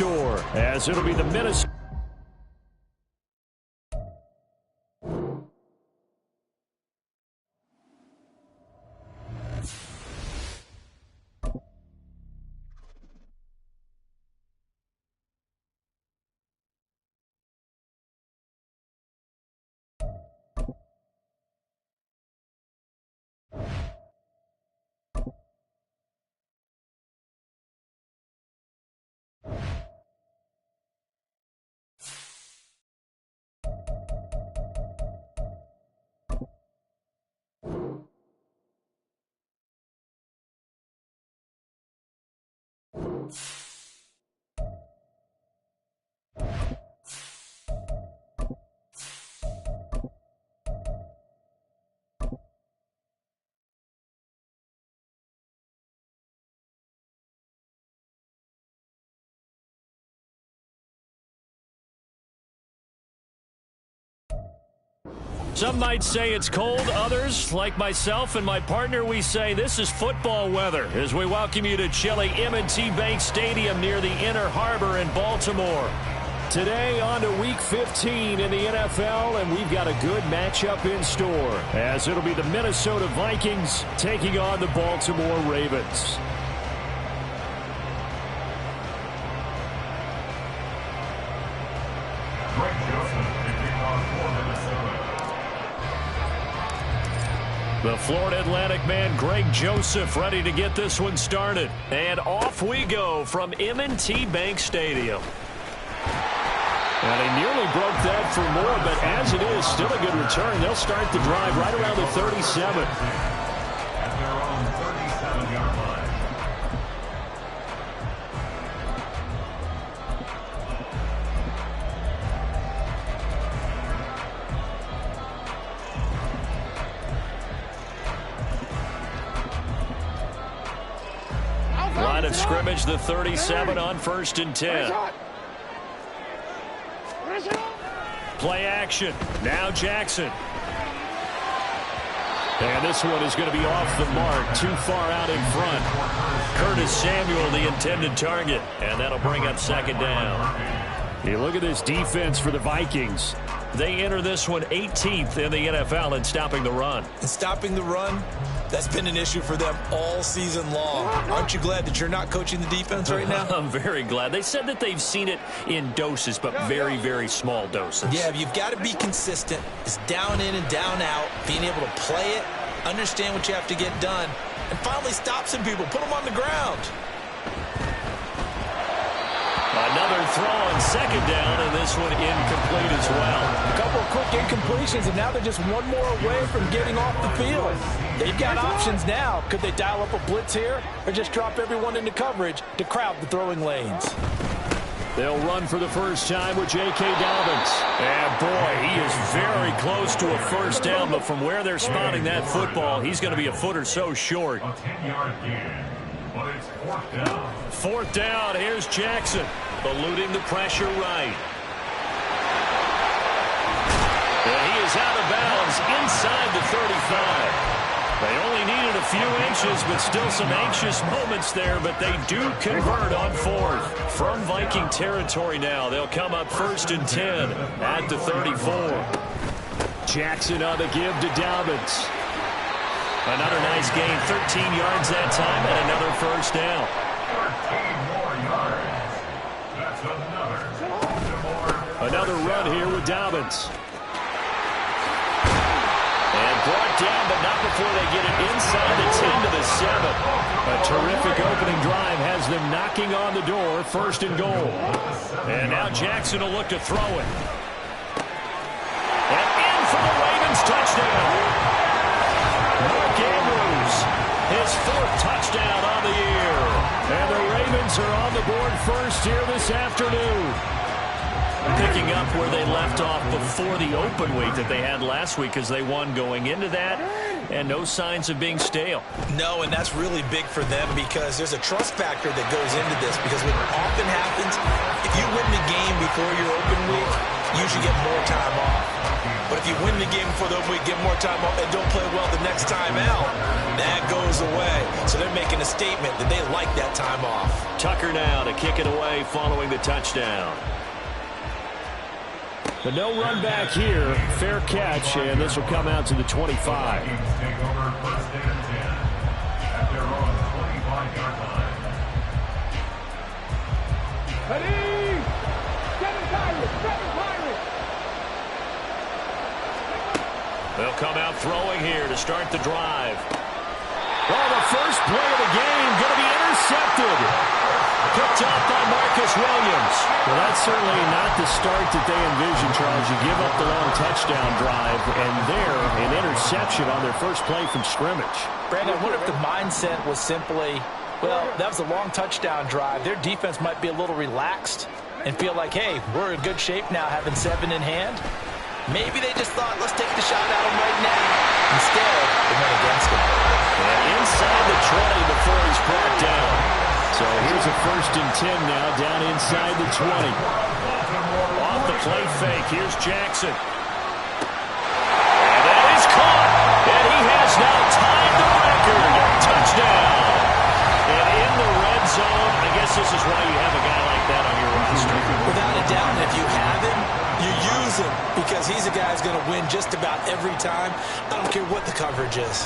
store, as it'll be the Minnesota. Some might say it's cold. Others, like myself and my partner, we say this is football weather as we welcome you to chilly M&T Bank Stadium near the Inner Harbor in Baltimore. Today on to Week 15 in the NFL, and we've got a good matchup in store as it'll be the Minnesota Vikings taking on the Baltimore Ravens. The Florida Atlantic man, Greg Joseph, ready to get this one started. And off we go from M&T Bank Stadium. And he nearly broke that for more, but as it is, still a good return. They'll start the drive right around the 37. At their own 37-yard line. Line of scrimmage, the 37 on 1st and 10. Play action. Now Jackson. And this one is going to be off the mark, too far out in front. Curtis Samuel, the intended target, and that'll bring up 2nd down. You look at this defense for the Vikings. They enter this one 18th in the NFL in stopping the run. And stopping the run, that's been an issue for them all season long. Aren't you glad that you're not coaching the defense right now? I'm very glad. They said that they've seen it in doses, but very, very small doses. Yeah, you've got to be consistent. It's down in and down out, being able to play it, understand what you have to get done, and finally stop some people, put them on the ground. Another throw on 2nd down, and this one incomplete as well. A couple of quick incompletions, and now they're just one more away from getting off the field. They've got options now. Could they dial up a blitz here or just drop everyone into coverage to crowd the throwing lanes? They'll run for the first time with J.K. Dobbins. And, boy, he is very close to a first down, but from where they're spotting that football, he's going to be a foot or so short. A 10-yard gain, but it's 4th down. 4th down, here's Jackson, eluding the pressure right. And he is out of bounds inside the 35. They only needed a few inches, but still some anxious moments there, but they do convert on 4th. From Viking territory now, they'll come up 1st and 10 at the 34. Jackson on the give to Dobbins. Another nice gain, 13 yards that time, and another first down. 13 more yards. That's Another run here with Dobbins. And brought down, but not before they get it inside the 10 to the 7. A terrific opening drive has them knocking on the door, 1st and goal. And now Jackson will look to throw it. And in for the Ravens touchdown. Mark Andrews, his 4th touchdown on the year. And the Ravens are on the board first here this afternoon. Picking up where they left off before the open week that they had last week as they won going into that, and no signs of being stale. No, and that's really big for them because there's a trust factor that goes into this because what often happens, if you win the game before your open week, you should get more time off. But if you win the game before the open week, get more time off, and don't play well the next time out, that goes away. So they're making a statement that they like that time off. Tucker now to kick it away following the touchdown. But no run back here. Fair catch, and this will come out to the 25. Take over first and 10 at their own 25-yard line. They'll come out throwing here to start the drive. Oh, the first play of the game going to be intercepted. Picked up by Marcus Williams. Well, that's certainly not the start that they envisioned, Charles. You give up the long touchdown drive, and there, an interception on their first play from scrimmage. Brandon, I wonder if the mindset was simply, well, that was a long touchdown drive. Their defense might be a little relaxed and feel like, hey, we're in good shape now, having 7 in hand. Maybe they just thought, let's take the shot at him right now. Instead, they went against him. And inside the 20 before he's brought down. So here's a first and 10 now, down inside the 20. Off the play fake, here's Jackson. And that is caught. And he has now tied the record. Touchdown. And in the red zone, I guess this is why you have a guy like that on your roster. Without a doubt, and if you have him, you use him because he's a guy who's going to win just about every time. I don't care what the coverage is.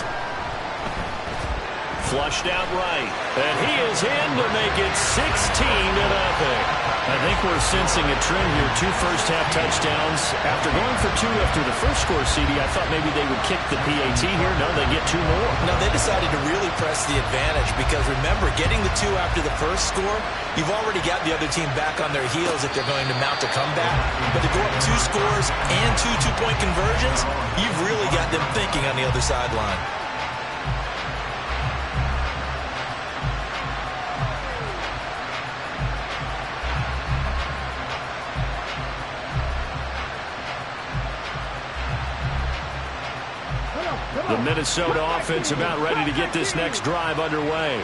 Flushed out right. And he is in to make it 16-0. I think we're sensing a trend here. 2 first-half touchdowns. After going for 2 after the first score, CD, I thought maybe they would kick the PAT here. No, they get 2 more. No, they decided to really press the advantage because, remember, getting the 2 after the first score, you've already got the other team back on their heels if they're going to mount a comeback. But to go up 2 scores and 2 two-point conversions, you've really got them thinking on the other sideline. The Minnesota offense about ready to get this next drive underway.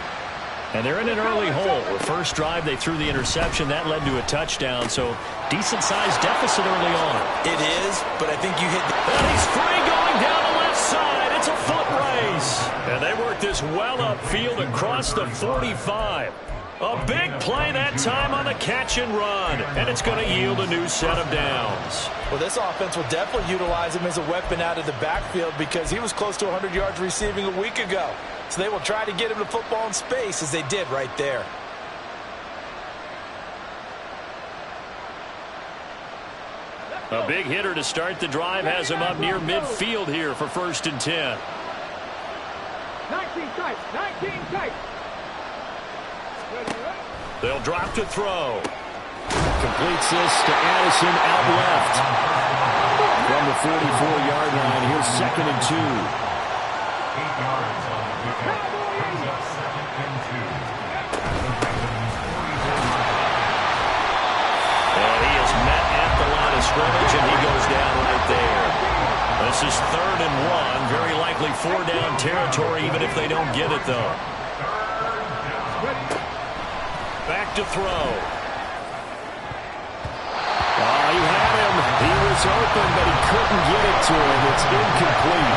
And they're in an early hole. The first drive, they threw the interception. That led to a touchdown, so decent-sized deficit early on. It is, but I think you hit the... And he's free going down the left side. It's a foot race. And they work this well upfield across the 45. A big play that time on the catch and run. And it's going to yield a new set of downs. Well, this offense will definitely utilize him as a weapon out of the backfield because he was close to 100 yards receiving a week ago. So they will try to get him the football in space as they did right there. A big hitter to start the drive has him up near midfield here for first and 10. 19 tight, 19 tight. They'll drop to throw. Completes this to Addison out left. From the 44-yard line, here's second and 2. 8 yards on the pickup. Brings up second and 2. And he is met at the line of scrimmage, and he goes down right there. This is 3rd and 1. Very likely 4-down territory, even if they don't get it, though. Back to throw. Oh, he had him. He was open, but he couldn't get it to him. It's incomplete.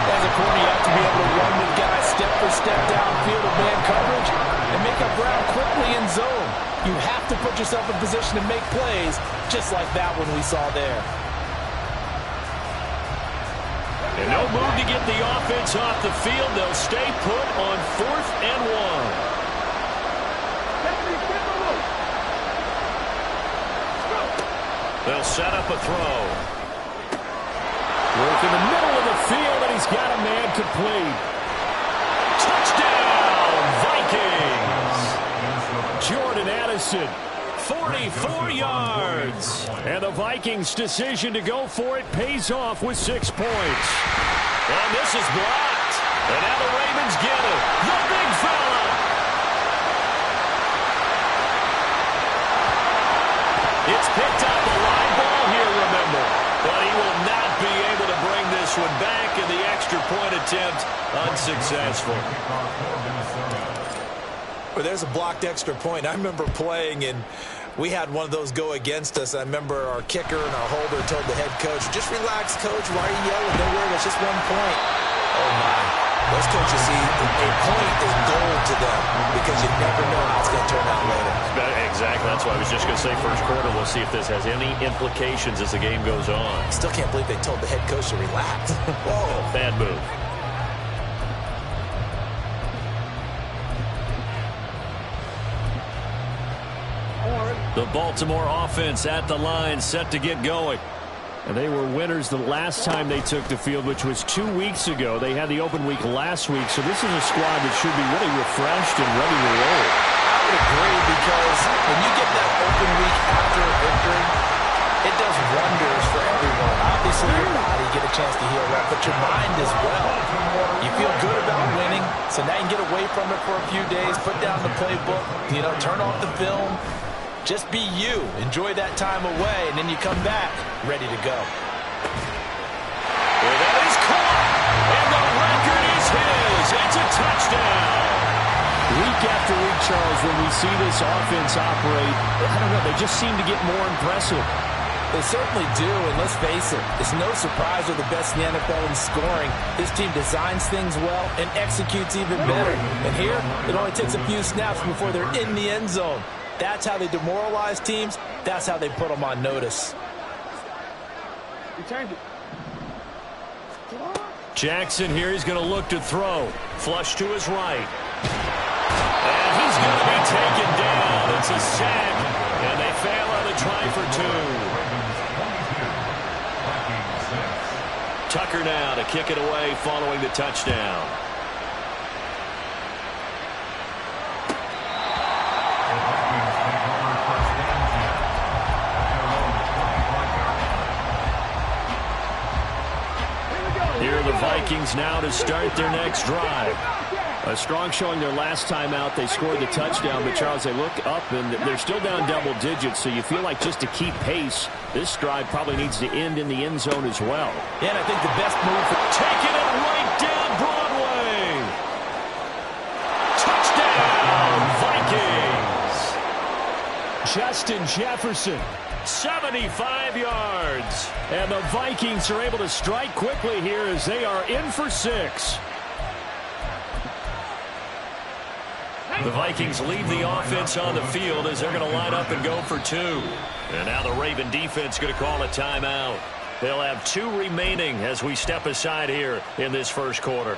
As a corner, you have to be able to run with guys step for step downfield of man coverage and make up ground quickly in zone. You have to put yourself in position to make plays, just like that one we saw there. And no move to get the offense off the field. They'll stay put on 4th and 1. They'll set up a throw. Work in the middle of the field, and he's got a man complete. Touchdown, Vikings! Jordan Addison, 44 yards. And the Vikings' decision to go for it pays off with 6 points. And this is blocked. And now the Ravens get it. The big fella. It's picked up a line ball here, remember. But he will not be able to bring this one back, and the extra point attempt unsuccessful. Well, there's a blocked extra point. I remember playing, and We had one of those go against us. I remember our kicker and our holder told the head coach, just relax, coach. Why are you yelling? Don't worry, it's just 1 point. Oh, my. Those coaches see a point is gold to them because you never know how it's going to turn out later. Exactly. That's why I was just going to say first quarter. We'll see if this has any implications as the game goes on. Still can't believe they told the head coach to relax. Whoa. Bad move. The Baltimore offense at the line, set to get going. And they were winners the last time they took the field, which was 2 weeks ago. They had the open week last week, so this is a squad that should be really refreshed and ready to roll. I would agree, because when you get that open week after a victory, it does wonders for everyone. Obviously, your body get a chance to heal up, but your mind as well. You feel good about winning, so now you can get away from it for a few days, put down the playbook, turn off the film. Just be you. Enjoy that time away, and then you come back ready to go. Well, that is caught, and the record is his. It's a touchdown. Week after week, Charles, when we see this offense operate, I don't know, they just seem to get more impressive. They certainly do, and let's face it, it's no surprise they're the best in the NFL in scoring. This team designs things well and executes even better. And here, it only takes a few snaps before they're in the end zone. That's how they demoralize teams. That's how they put them on notice. Jackson here, he's going to look to throw. Flush to his right. And he's going to be taken down. It's a sack, and they fail on the try for 2. Tucker now to kick it away following the touchdown. Here are the Vikings now to start their next drive. A strong showing their last time out. They scored the touchdown, but Charles, they look up and they're still down double digits, so you feel like just to keep pace, this drive probably needs to end in the end zone as well. Yeah, and I think the best move for taking it right down Broadway. Touchdown, Vikings. Justin Jefferson, 75 yards. And the Vikings are able to strike quickly here as they are in for 6. The Vikings leave the offense on the field as they're going to line up and go for 2. And now the Raven defense going to call a timeout. They'll have 2 remaining as we step aside here in this first quarter.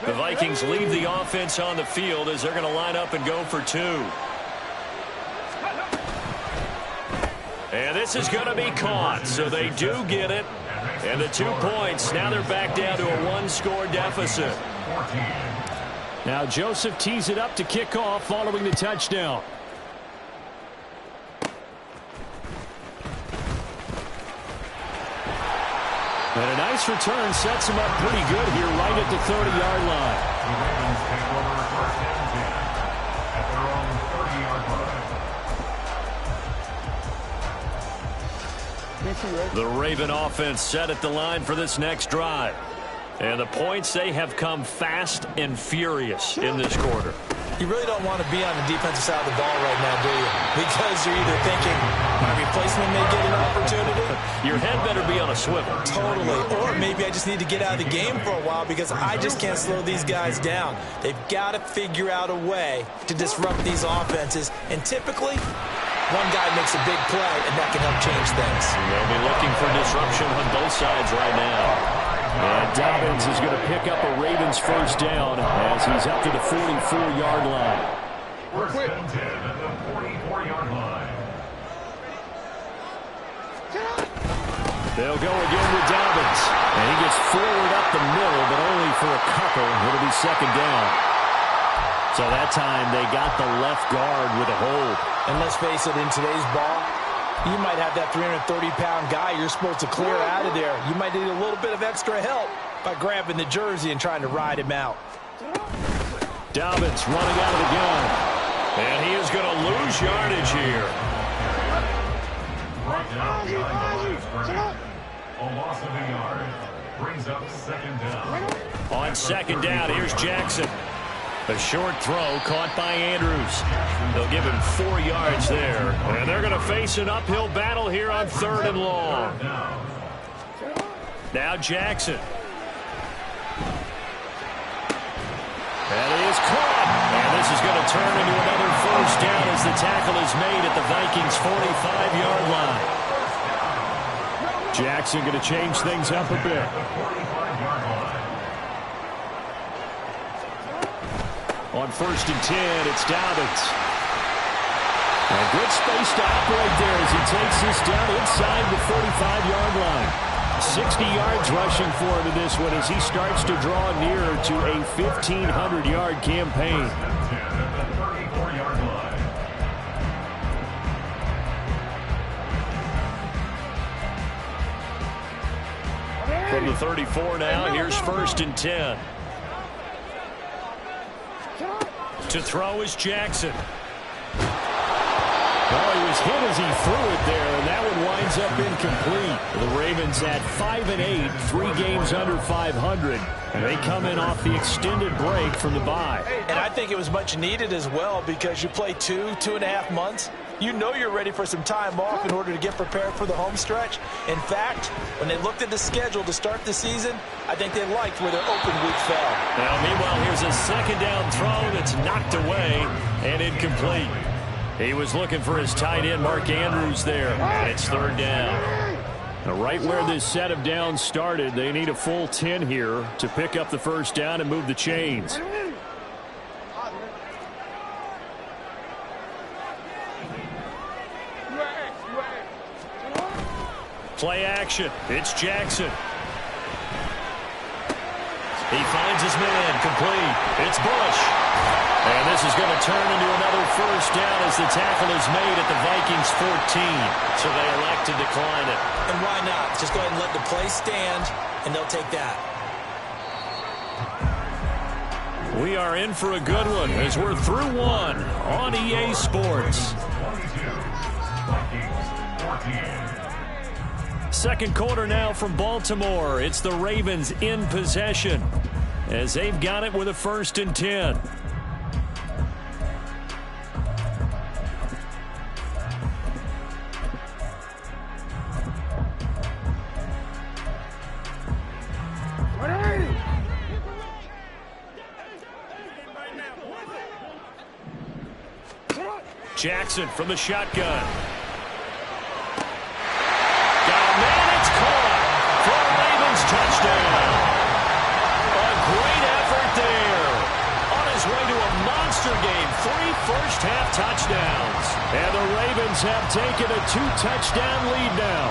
The Vikings leave the offense on the field as they're going to line up and go for 2. And this is going to be caught, so they do get it. And the 2 points, now they're back down to a 1-score deficit. Now Joseph tees it up to kick off following the touchdown. And a nice return sets him up pretty good here right at the 30-yard line. The Ravens take over first and 10 at their own 30-yard line. The Raven offense set at the line for this next drive. And the points, they have come fast and furious in this quarter. You really don't want to be on the defensive side of the ball right now, do you? Because you're either thinking, my replacement may get an opportunity. Your head better be on a swivel. Totally. Or maybe I just need to get out of the game for a while because I just can't slow these guys down. They've got to figure out a way to disrupt these offenses. And typically, one guy makes a big play, and that can help change things. They'll be looking for disruption on both sides right now. And Dobbins is going to pick up a Ravens first down as he's up to the 44-yard line. First and 10 at the 44-yard line. They'll go again with Dobbins. And he gets forward up the middle, but only for a couple. It'll be second down. So that time they got the left guard with a hold. And let's face it, in today's ball, you might have that 330-pound guy you're supposed to clear out of there. You might need a little bit of extra help by grabbing the jersey and trying to ride him out. Dobbins running out of the gun. And he is going to lose yardage here. Right down behind the line of scrimmage. A loss of a yard brings up second down. On second down, here's Jackson. A short throw caught by Andrews. They'll give him 4 yards there. And they're going to face an uphill battle here on 3rd and long. Now Jackson. That is caught. And this is going to turn into another first down as the tackle is made at the Vikings' 45-yard line. Jackson going to change things up a bit. On 1st and 10, it's Dobbins. And good space to operate there as he takes this down inside the 45-yard line. 60 yards rushing for him in this one as he starts to draw nearer to a 1,500-yard campaign. From the 34 now, here's 1st and 10. To throw is Jackson. Well, he was hit as he threw it there, and that one winds up incomplete. The Ravens at 5-8, 3 games under 500. And they come in off the extended break from the bye. And I think it was much needed as well because you play 2.5 months. You know you're ready for some time off in order to get prepared for the home stretch. In fact, when they looked at the schedule to start the season, I think they liked where their open week fell. Now, meanwhile, here's a 2nd down throw that's knocked away and incomplete. He was looking for his tight end, Mark Andrews, there. It's 3rd down. Now, right where this set of downs started, they need a full 10 here to pick up the first down and move the chains. Play action. It's Jackson. He finds his man. Complete. It's Bush. And this is going to turn into another first down as the tackle is made at the Vikings' 14. So they elect to decline it. And why not? Just go ahead and let the play stand, and they'll take that. We are in for a good one as we're through one on EA Sports. 2nd quarter now from Baltimore. It's the Ravens in possession as they've got it with a 1st and 10. Jackson from the shotgun. Got a man, it's caught for a Ravens touchdown. A great effort there. On his way to a monster game, 3 first-half touchdowns. And the Ravens have taken a 2-touchdown lead now.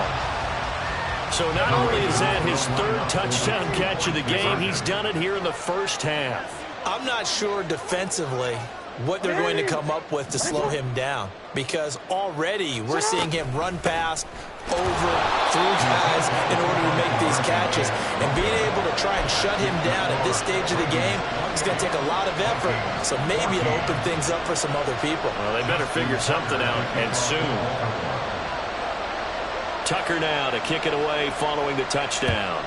So not only is that his 3rd touchdown catch of the game, he's done it here in the first half. I'm not sure defensively what they're going to come up with to slow him down, because already we're seeing him run past, over, through guys in order to make these catches. And being able to try and shut him down at this stage of the game is going to take a lot of effort. So maybe it'll open things up for some other people. Well, they better figure something out, and soon. Tucker now to kick it away following the touchdown.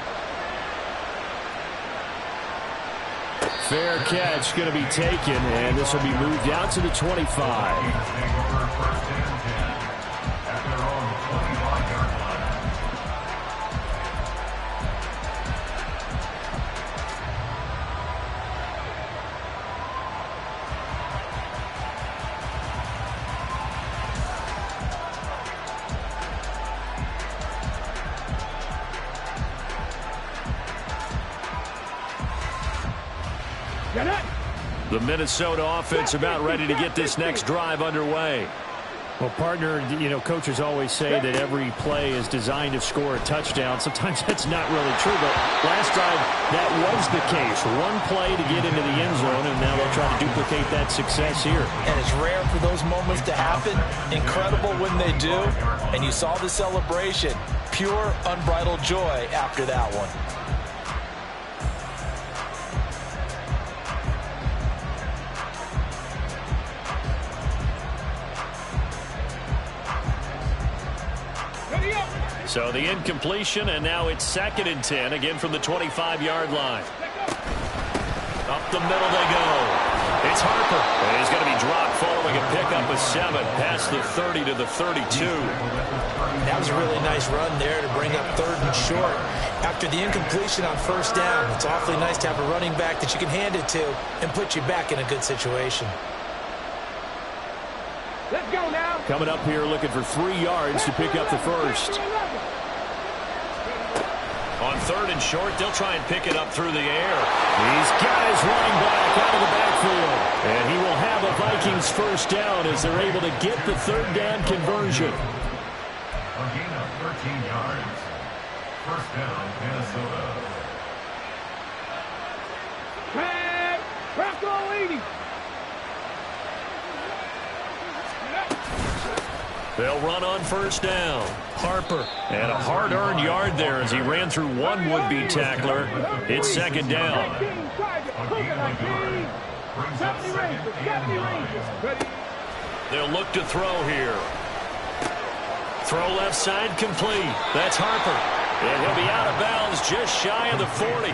Fair catch going to be taken, and this will be moved out to the 25. The Minnesota offense about ready to get this next drive underway. Well, partner, you know, coaches always say that every play is designed to score a touchdown. Sometimes that's not really true, but last drive that was the case. One play to get into the end zone, and now they'll try to duplicate that success here. And it's rare for those moments to happen. Incredible when they do. And you saw the celebration. Pure, unbridled joy after that one. So the incompletion, and now it's 2nd and 10, again from the 25-yard line. Up the middle they go. It's Harper. And he's going to be dropped following a pickup of 7 past the 30 to the 32. That was a really nice run there to bring up 3rd and short. After the incompletion on 1st down, it's awfully nice to have a running back that you can hand it to and put you back in a good situation. Let's go now. Coming up here looking for 3 yards to pick up the first. On 3rd and short, they'll try and pick it up through the air. He's got his running back out of the backfield. And he will have a Vikings first down as they're able to get the 3rd down conversion. A gain of 13 yards. First down, Minnesota. Tag. Broccolini. They'll run on 1st down. Harper. And a hard-earned yard there as he ran through one would-be tackler. It's 2nd down. A gain of a yard. Brings up 2nd and 9. They'll look to throw here. Throw left side complete. That's Harper. And he'll be out of bounds just shy of the 40.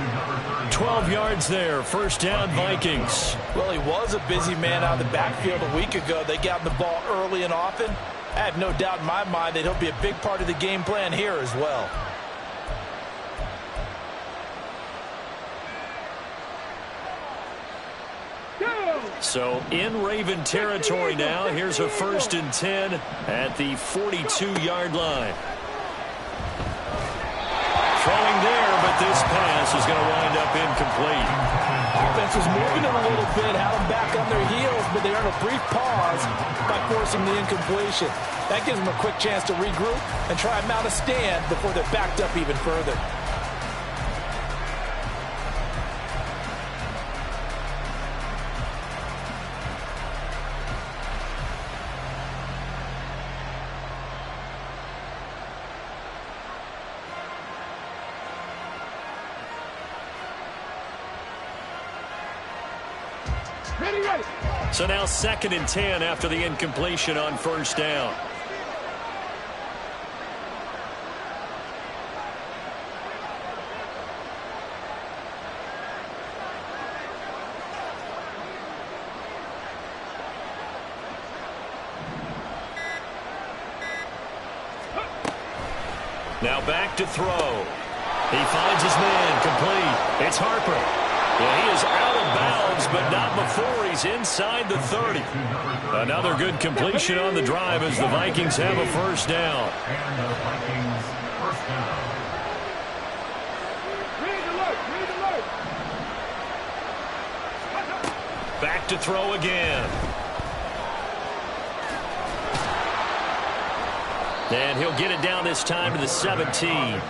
12 yards there. First down, Vikings. Well, he was a busy man out of the backfield a week ago. They got the ball early and often. I have no doubt in my mind that he'll be a big part of the game plan here as well. So in Raven territory now. Here's a 1st and 10 at the 42-yard line. Throwing there, but this pass is going to wind up incomplete. Offense was moving it a little bit, had them back on their heels, but they earned a brief pause by forcing the incompletion. That gives them a quick chance to regroup and try and mount a stand before they're backed up even further. So now 2nd and 10 after the incompletion on 1st down. Now back to throw. He finds his man complete. It's Harper. Well, he is out of bounds, but not before he's inside the 30. Another good completion on the drive as the Vikings have a first down. And the Vikings first down. Back to throw again. And he'll get it down this time to the 17.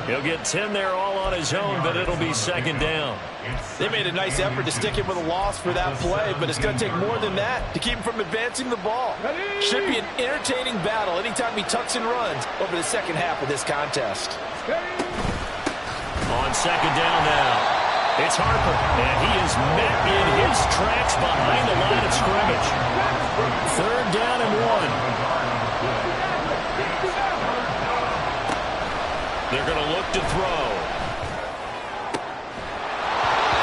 He'll get 10 there all on his own, but it'll be 2nd down. They made a nice effort to stick him with a loss for that play, but it's going to take more than that to keep him from advancing the ball. Should be an entertaining battle anytime he tucks and runs over the second half of this contest. On 2nd down now, it's Harper, and he is met in his tracks behind the line of scrimmage. 3rd down and 1. They're going to look to throw.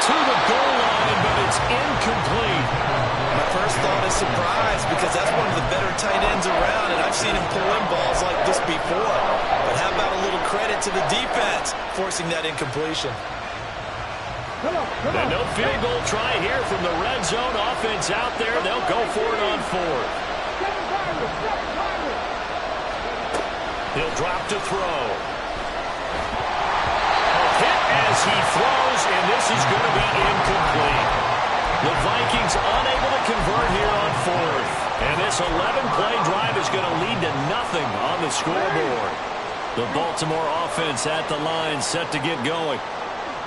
To the goal line, but it's incomplete. My first thought is surprise because that's one of the better tight ends around, and I've seen him pull in balls like this before. But how about a little credit to the defense forcing that incompletion? And no field goal try here from the red zone offense out there. They'll go for it on 4th. He'll drop to throw. Hit as he throws, and this is going to be incomplete. The Vikings unable to convert here on 4th. And this 11-play drive is going to lead to nothing on the scoreboard. The Baltimore offense at the line set to get going.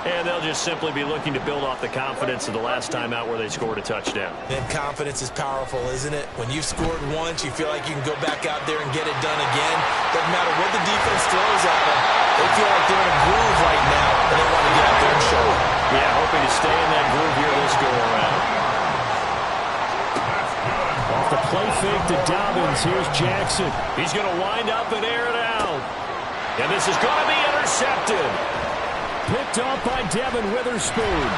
And they'll just simply be looking to build off the confidence of the last time out where they scored a touchdown. And confidence is powerful, isn't it? When you've scored once, you feel like you can go back out there and get it done again. Doesn't matter what the defense throws at them. They feel like they're in a groove right now, and they want to get out there and show it. Yeah, hoping to stay in that groove here this go-around. Off the play fake to Dobbins, here's Jackson. He's going to wind up and air it out. And this is going to be intercepted. Picked off by Devin Witherspoon.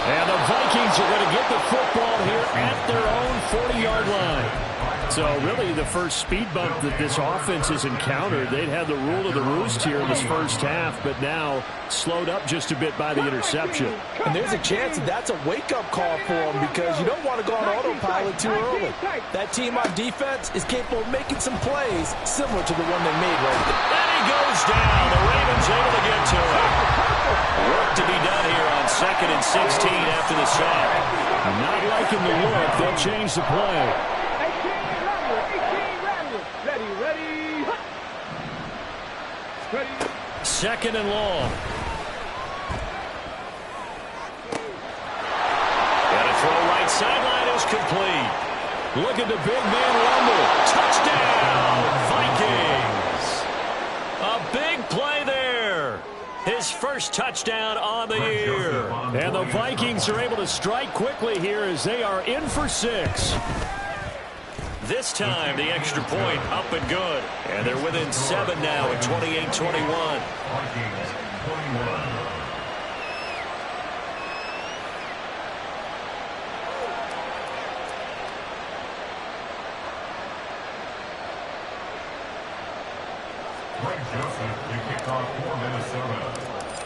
And the Vikings are going to get the football here at their own 40-yard line. So really the first speed bump that this offense has encountered, they'd had the rule of the roost here in this first half, but now slowed up just a bit by the interception. And there's a chance that that's a wake-up call for them because you don't want to go on autopilot too early. That team on defense is capable of making some plays similar to the one they made right there. And he goes down. The Ravens able to get to it. Work to be done here on 2nd and 16 after the sack. Not liking the look. They'll change the play. Second and long. And a throw right sideline is complete. Look at the big man rumble. Touchdown, Vikings. A big play there. His first touchdown on the year. And the Vikings are able to strike quickly here as they are in for 6. This time, the extra point up and good. And they're within 7 now at 28-21.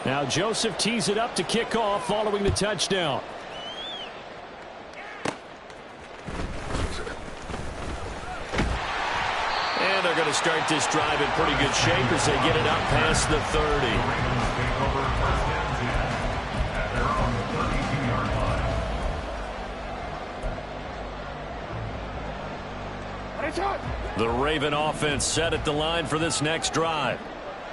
Now Joseph tees it up to kick off following the touchdown. And they're going to start this drive in pretty good shape as they get it up past the 30. The Raven offense set at the line for this next drive.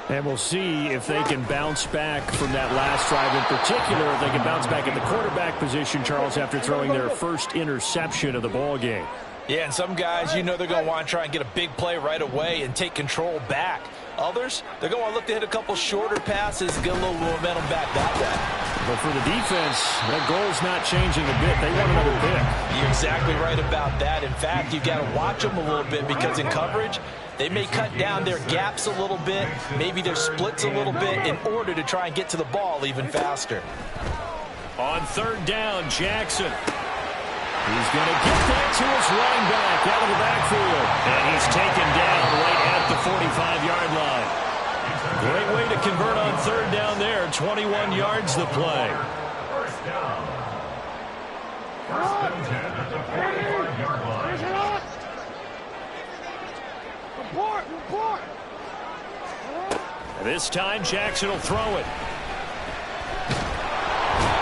And we'll see if they can bounce back from that last drive in particular, if they can bounce back at the quarterback position, Charles, after throwing their first interception of the ball game. Yeah, and some guys, you know they're going to want to try and get a big play right away and take control back. Others, they're going to want to look to hit a couple shorter passes, get a little momentum back that way. But for the defense, that goal's not changing a bit. They want another pick. You're exactly right about that. In fact, you've got to watch them a little bit because in coverage, they may cut down their gaps a little bit, maybe their splits a little bit in order to try and get to the ball even faster. On 3rd down, Jackson. He's going to get that to his running back out of the backfield. And he's taken down right at the 45-yard line. Great way to convert on 3rd down there. 21 yards the play. First down. First and 10 at the 45-yard line. Report. This time, Jackson will throw it.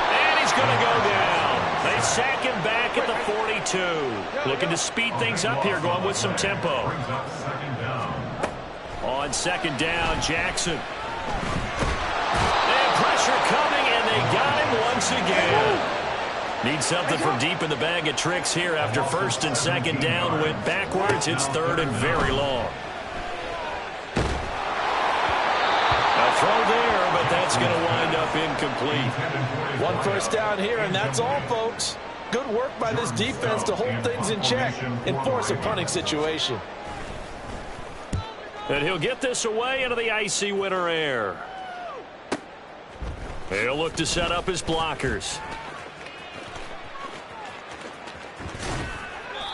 And he's going to go down. They sack him back at the 42. Looking to speed things up here, going with some tempo. On 2nd down, Jackson. And pressure coming, and they got him once again. Need something from deep in the bag of tricks here after 1st and 2nd down. Went backwards. It's 3rd and very long. A throw there, but that's going to wind up incomplete. 1 first down here, and that's all, folks. Good work by this defense to hold things in check and force a punting situation. And he'll get this away into the icy winter air. He'll look to set up his blockers.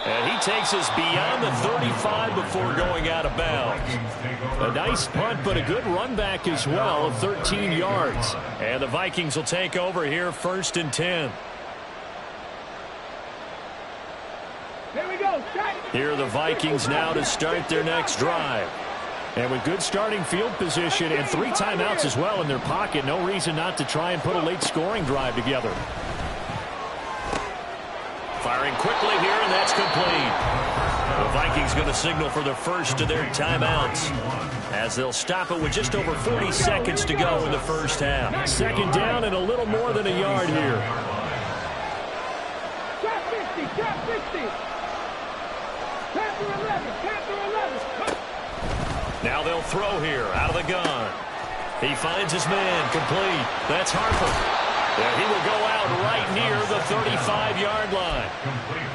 And he takes us beyond the 35 before going out of bounds. A nice punt, but a good run back as well of 13 yards. And the Vikings will take over here 1st and 10. Here we go. Here are the Vikings now to start their next drive. And with good starting field position and 3 timeouts as well in their pocket, no reason not to try and put a late scoring drive together. Firing quickly here, and that's complete. The Vikings going to signal for the first of their timeouts as they'll stop it with just over 40 seconds to go in the first half. 2nd down and a little more than a yard here. Trap 50. Trap 11. Now they'll throw here out of the gun. He finds his man complete. That's Harper. And he will go out right near the 35-yard line.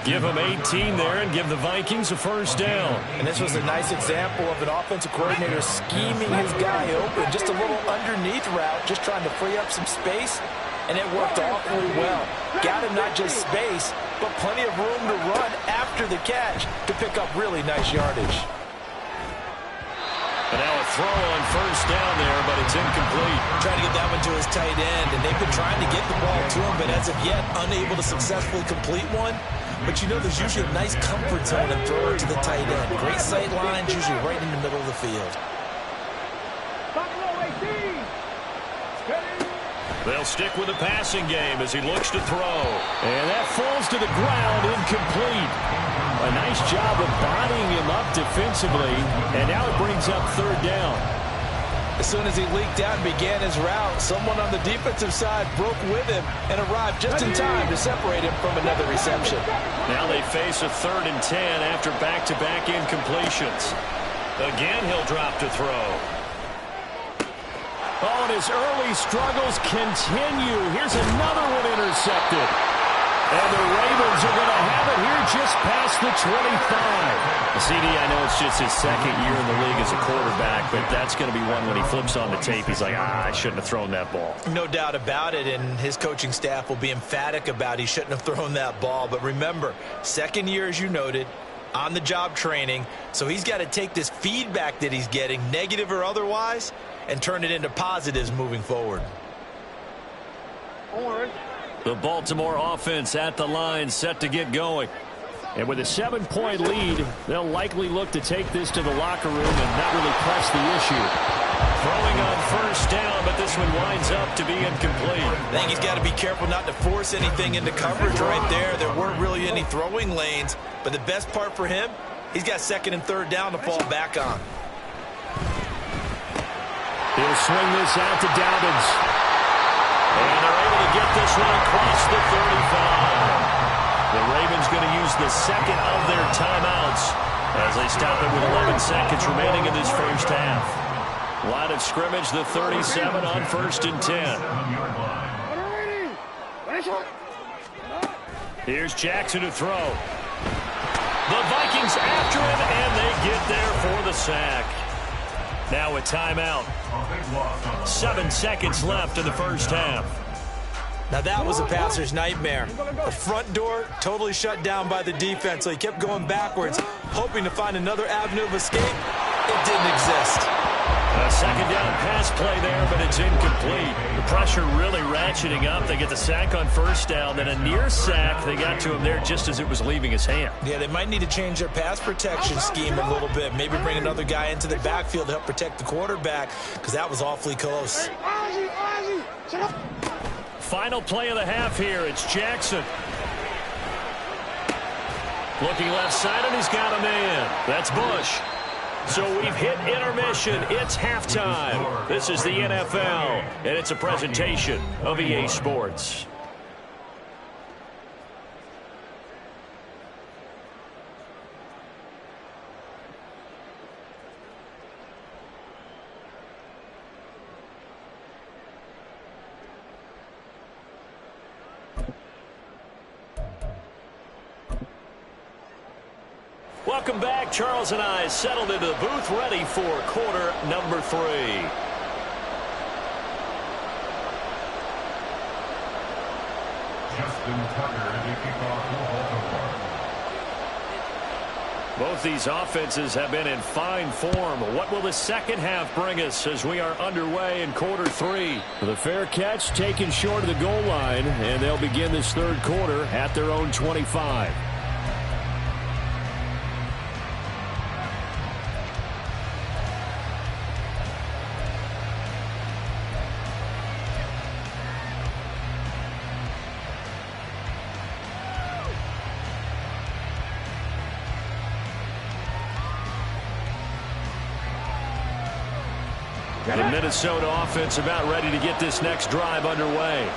Give him 18 there and give the Vikings a first down. And this was a nice example of an offensive coordinator scheming his guy open. Just a little underneath route, just trying to free up some space, and it worked awfully well. Got him not just space, but plenty of room to run after the catch to pick up really nice yardage. And now a throw on first down there, but it's incomplete. Trying to get that one to his tight end, and they've been trying to get the ball to him, but as of yet, unable to successfully complete one. But you know there's usually a nice comfort zone and throw it to the tight end. Great sight lines, usually right in the middle of the field. They'll stick with the passing game as he looks to throw. And that falls to the ground, incomplete. A nice job of bodying him up defensively, and now it brings up third down. As soon as he leaked out and began his route, someone on the defensive side broke with him and arrived just in time to separate him from another reception. Now they face a 3rd and 10 after back-to-back incompletions. Again, he'll drop to throw. Oh, and his early struggles continue. Here's another one intercepted. And the Ravens are going to have it here just past the 25. CD, I know it's just his 2nd year in the league as a quarterback, but that's going to be one when he flips on the tape. He's like, I shouldn't have thrown that ball. No doubt about it, and his coaching staff will be emphatic about he shouldn't have thrown that ball. But remember, 2nd year, as you noted, on-the-job training, so he's got to take this feedback that he's getting, negative or otherwise, and turn it into positives moving forward. The Baltimore offense at the line, set to get going. And with a 7-point lead, they'll likely look to take this to the locker room and not really press the issue. Throwing on first down, but this one winds up to be incomplete. I think he's got to be careful not to force anything into coverage right there. There weren't really any throwing lanes, but the best part for him, he's got 2nd and 3rd down to fall back on. He'll swing this out to Dobbins. And they're able to get this one across the 35. The Ravens going to use the 2nd of their timeouts as they stop it with 11 seconds remaining in this first half. Line of scrimmage, the 37 on 1st and 10. Here's Jackson to throw. The Vikings after him, and they get there for the sack. Now a timeout. 7 seconds left in the first half. Now that was a passer's nightmare. The front door totally shut down by the defense, so he kept going backwards, hoping to find another avenue of escape. It didn't exist. A 2nd down pass play there, but it's incomplete. The pressure really ratcheting up. They get the sack on first down, then a near sack. They got to him there just as it was leaving his hand. Yeah, they might need to change their pass protection scheme a little bit. Maybe bring another guy into the backfield to help protect the quarterback, because that was awfully close. Final play of the half here. It's Jackson. Looking left side, and he's got a man. That's Bush. So we've hit intermission. It's halftime. This is the NFL, and it's a presentation of EA Sports. Welcome back. Charles and I settled into the booth, ready for quarter number 3. Justin Tucker, the kickoff for Baltimore. Both these offenses have been in fine form. What will the second half bring us as we are underway in quarter 3? The fair catch taken short of the goal line, and they'll begin this third quarter at their own 25. The Minnesota offense about ready to get this next drive underway.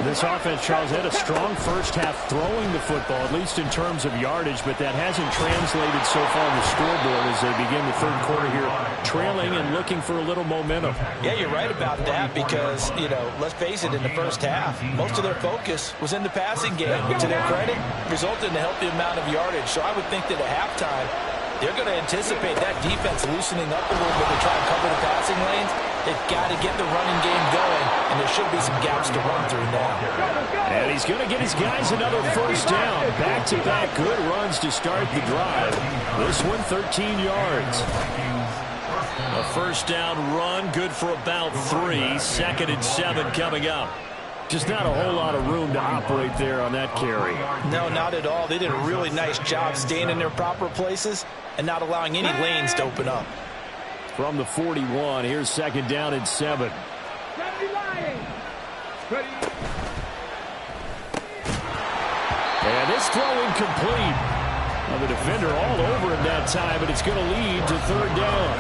This offense, Charles, had a strong first half throwing the football, at least in terms of yardage, but that hasn't translated so far on the scoreboard as they begin the third quarter here, trailing and looking for a little momentum. Yeah, you're right about that because, let's face it, in the first half, most of their focus was in the passing game, but to their credit, resulted in a healthy amount of yardage. So I would think that at halftime, they're going to anticipate that defense loosening up a little bit to try and cover the passing lanes. They've got to get the running game going, and there should be some gaps to run through now. And he's going to get his guys another first down. Back-to-back good runs to start the drive. This one, 13 yards. A first down run, good for about 3. 2nd and 7 coming up. Just not a whole lot of room to operate there on that carry. No, not at all. They did a really nice job staying in their proper places and not allowing any lanes to open up. From the 41, here's 2nd down and 7. And this throw incomplete. Well, the defender all over him that time, but it's going to lead to 3rd down.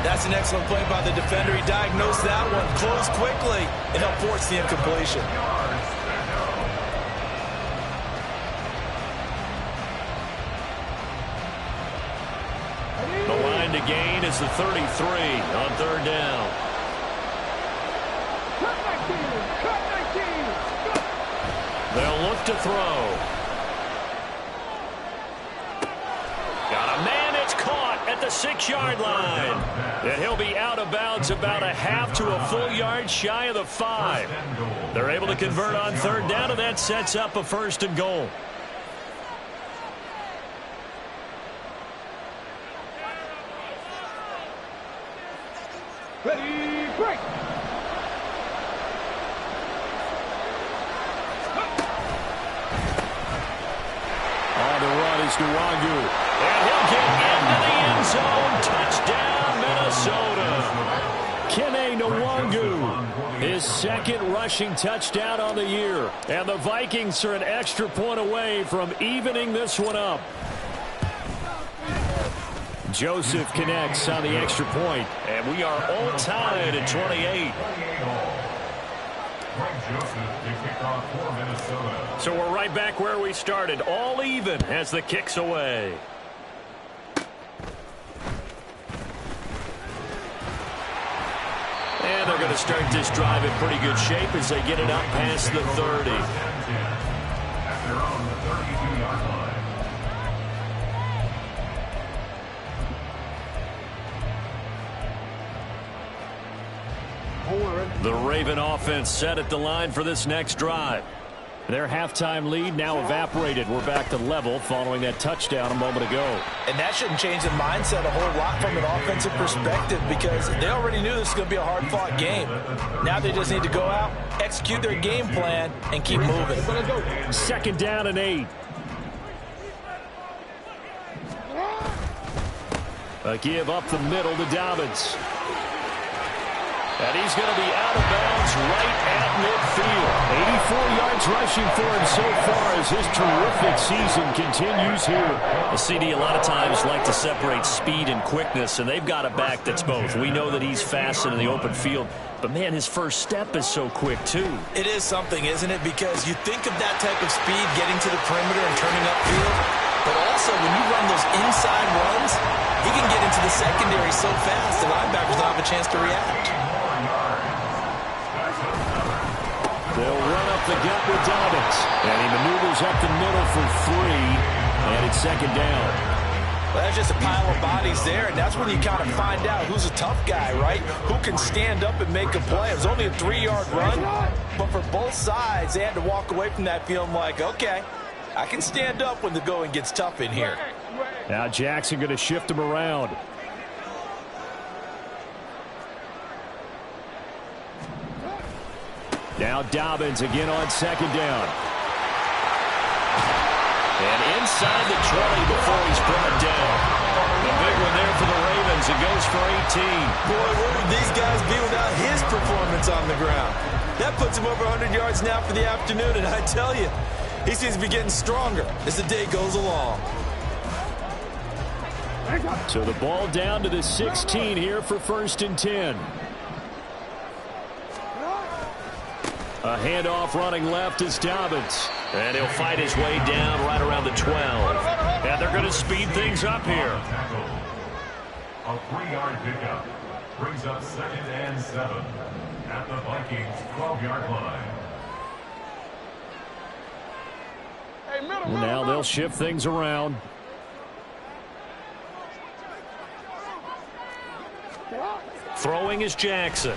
That's an excellent play by the defender. He diagnosed that one, closed quickly, and helped force the incompletion. The line to gain is the 33 on 3rd down. They'll look to throw. Got a man, it's caught at the 6-yard line. And he'll be out of bounds about a half to a full yard shy of the 5. They're able to convert on 3rd down, and that sets up a 1st and goal. Ready, break. On the run is Nwangu. And he'll get into the end zone. Touchdown, Minnesota. Kene Nwangu, his 2nd rushing touchdown on the year. And the Vikings are an extra point away from evening this one up. Joseph connects on the extra point, and we are all tied at 28. So we're right back where we started, all even as the kick's away. And they're going to start this drive in pretty good shape as they get it up past the 30. They're on the 32-yard line. The Raven offense set at the line for this next drive. Their halftime lead now evaporated. We're back to level following that touchdown a moment ago. And that shouldn't change the mindset a whole lot from an offensive perspective because they already knew this was going to be a hard-fought game. Now they just need to go out, execute their game plan, and keep moving. 2nd down and 8. A give up the middle to Dobbins. And he's going to be out of bounds right at midfield. 84 yards rushing for him so far as his terrific season continues here. The CD a lot of times like to separate speed and quickness, and they've got a back that's both. We know that he's fast in the open field, but, man, his first step is so quick, too. It is something, isn't it? Because you think of that type of speed getting to the perimeter and turning upfield, but also when you run those inside runs, he can get into the secondary so fast the linebackers don't have a chance to react. They'll run up the gut with Dobbins. And he maneuvers up the middle for 3. And it's 2nd down. Well, that's just a pile of bodies there, and that's when you kind of find out who's a tough guy, right? Who can stand up and make a play. It was only a 3-yard run, but for both sides, they had to walk away from that feeling like, okay, I can stand up when the going gets tough in here. Now Jackson going to shift him around. Now Dobbins again on 2nd down. And inside the 20 before he's brought down. A big one there for the Ravens. It goes for 18. Boy, where would these guys be without his performance on the ground? That puts him over 100 yards now for the afternoon, and I tell you, he seems to be getting stronger as the day goes along. So the ball down to the 16 here for 1st and 10. A handoff running left is Dobbins. And he'll fight his way down right around the 12. And they're going to speed things up here. A 3-yard pickup brings up 2nd and 7 at the Vikings 12-yard line. Well, now they'll shift things around. Throwing is Jackson.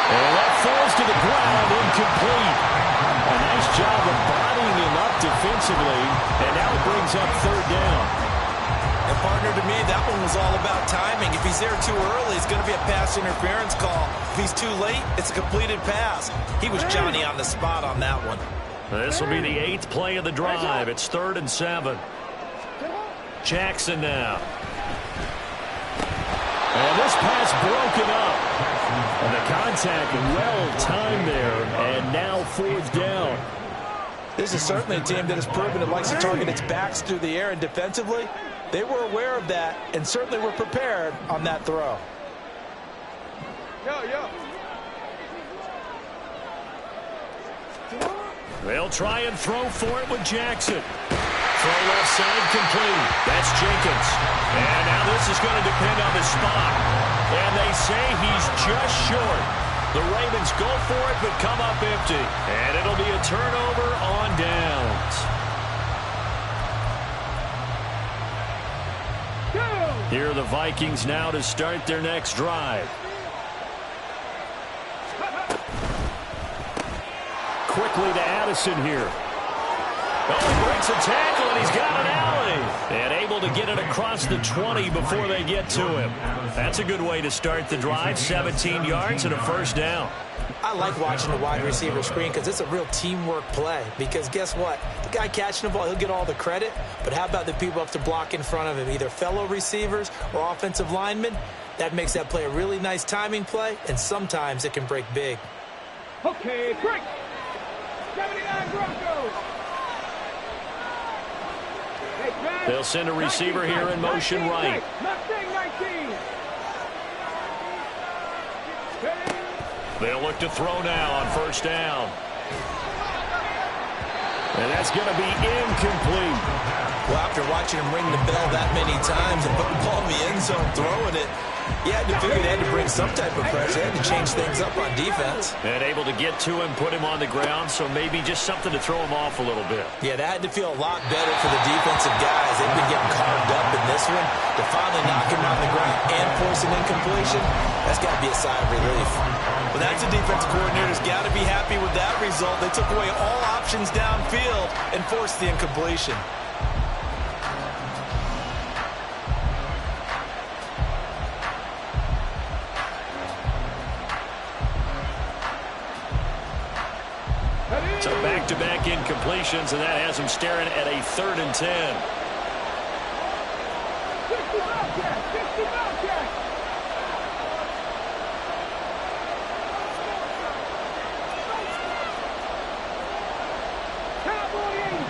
And that falls to the ground, incomplete. A nice job of bodying him up defensively, and now it brings up 3rd down. And partner, to me, that one was all about timing. If he's there too early, it's going to be a pass interference call. If he's too late, it's a completed pass. He was Johnny on the spot on that one. This will be the 8th play of the drive. It's 3rd and 7. Jackson now. And this pass broken up. And the contact well timed there. And now 4th down. This is certainly a team that has proven it likes to target its backs through the air, and defensively, they were aware of that and certainly were prepared on that throw. They'll try and throw for it with Jackson. Throw left side complete. That's Jenkins. And now this is going to depend on the spot. And they say he's just short. The Ravens go for it but come up empty. And it'll be a turnover on downs. Here are the Vikings now to start their next drive. Quickly to Addison here. Oh, he breaks a tackle, and he's got an alley. And able to get it across the 20 before they get to him. That's a good way to start the drive. 17 yards and a 1st down. I like watching the wide receiver screen because it's a real teamwork play. Because guess what? The guy catching the ball, he'll get all the credit. But how about the people up to block in front of him, either fellow receivers or offensive linemen? That makes that play a really nice timing play, and sometimes it can break big. Okay, break. 79 Broncos. They'll send a receiver here in motion right. Mustang 19. They'll look to throw now on 1st down. And that's going to be incomplete. Well, after watching him ring the bell that many times and put the ball in the end zone, throwing it, he had to figure they had to bring some type of pressure. They had to change things up on defense. And able to get to him, put him on the ground, so maybe just something to throw him off a little bit. Yeah, that had to feel a lot better for the defensive guys. They've been getting carved up in this one. To finally knock him on the ground and force an incompletion, that's got to be a sigh of relief. Well, that's a defensive coordinator's got to be happy with that result. They took away all options downfield and forced the incompletion. So back-to-back incompletions, and that has him staring at a 3rd and 10. 60 Bobcat. Cowboy 80.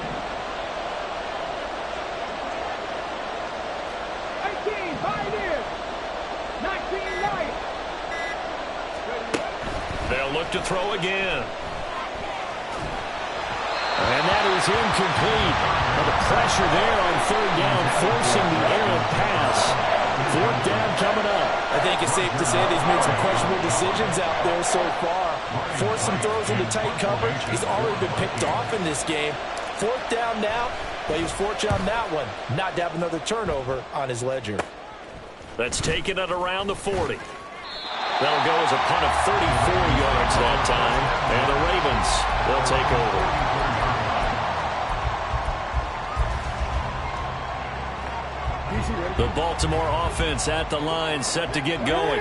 18, 5 years. 19, light. They'll look to throw again. And that is incomplete. Now the pressure there on 3rd down, forcing the errant pass. 4th down coming up. I think it's safe to say that he's made some questionable decisions out there so far. Forced some throws into tight coverage. He's already been picked off in this game. 4th down now, but he was fortunate on that one not to have another turnover on his ledger. That's taken it around the 40. That'll go as a punt of 34 yards that time. And the Ravens, they'll take over. The Baltimore offense at the line, set to get going.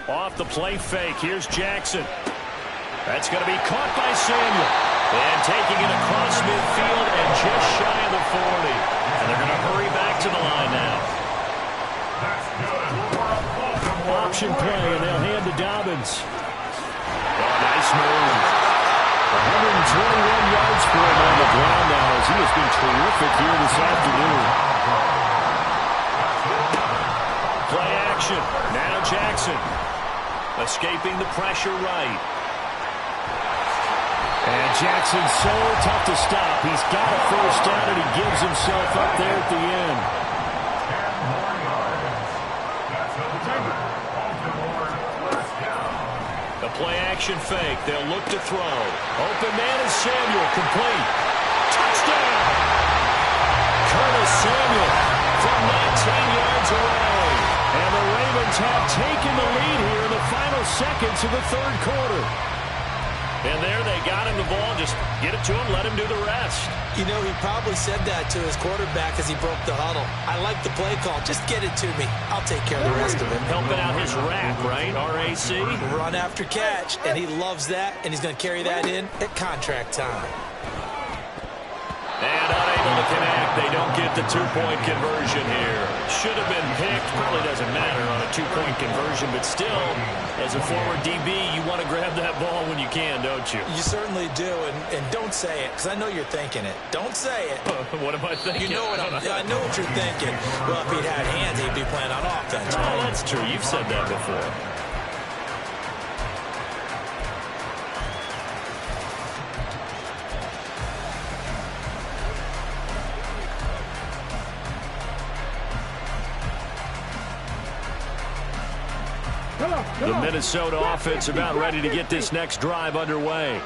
Off the play fake, here's Jackson. That's going to be caught by Samuel. And taking it across midfield and just shy of the 40. And they're going to hurry back to the line now. Option play, and they'll hand to Dobbins. Oh, nice move. 21 yards for him on the ground now as he has been terrific here this afternoon. Play action. Now Jackson. Escaping the pressure right. And Jackson's so tough to stop. He's got a first down, and he gives himself up there at the end. The play-action fake. They'll look to throw. Open man is Samuel. Complete. Touchdown! Curtis Samuel from 19 yards away. And the Ravens have taken the lead here in the final seconds of the third quarter. And there they got him the ball. Just get it to him, let him do the rest. You know, he probably said that to his quarterback as he broke the huddle. I like the play call. Just get it to me. I'll take care of the rest of it. Helping out his rack, right? RAC. Run after catch, and he loves that, and he's going to carry that in at contract time. And unable to connect. They don't get the two-point conversion here. Should have been picked. Probably doesn't matter on a two-point conversion, but still, as a former DB, you want to grab that ball when you can, don't you? You certainly do, and don't say it, because I know you're thinking it. Don't say it. What am I thinking? You know what I know what you're thinking. Well, if he'd had hands, he'd be playing on offense. Oh, that's true. You've said that before. The Minnesota offense about ready to get this next drive underway.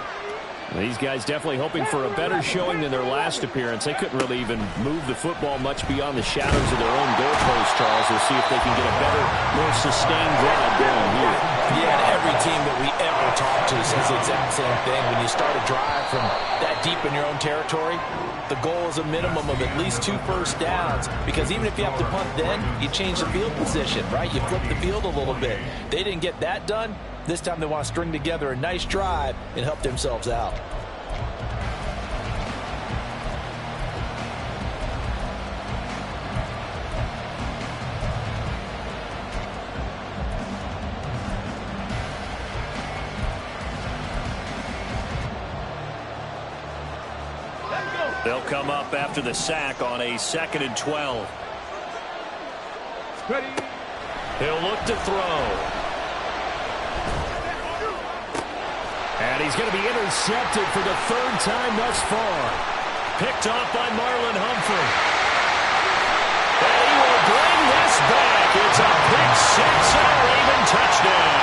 These guys definitely hoping for a better showing than their last appearance. They couldn't really even move the football much beyond the shadows of their own goalpost, Charles. We'll see if they can get a better, more sustained drive going here. Yeah, and every team that we ever talk to says the exact same thing. When you start a drive from that deep in your own territory, the goal is a minimum of at least 2 first downs, because even if you have to punt then, you change the field position, right? You flip the field a little bit. They didn't get that done. This time they want to string together a nice drive and help themselves out. They'll come up after the sack on a 2nd and 12. Ready. He'll look to throw. And he's going to be intercepted for the 3rd time thus far. Picked off by Marlon Humphrey. And he will bring this back. It's a pick 6 and a Raven touchdown.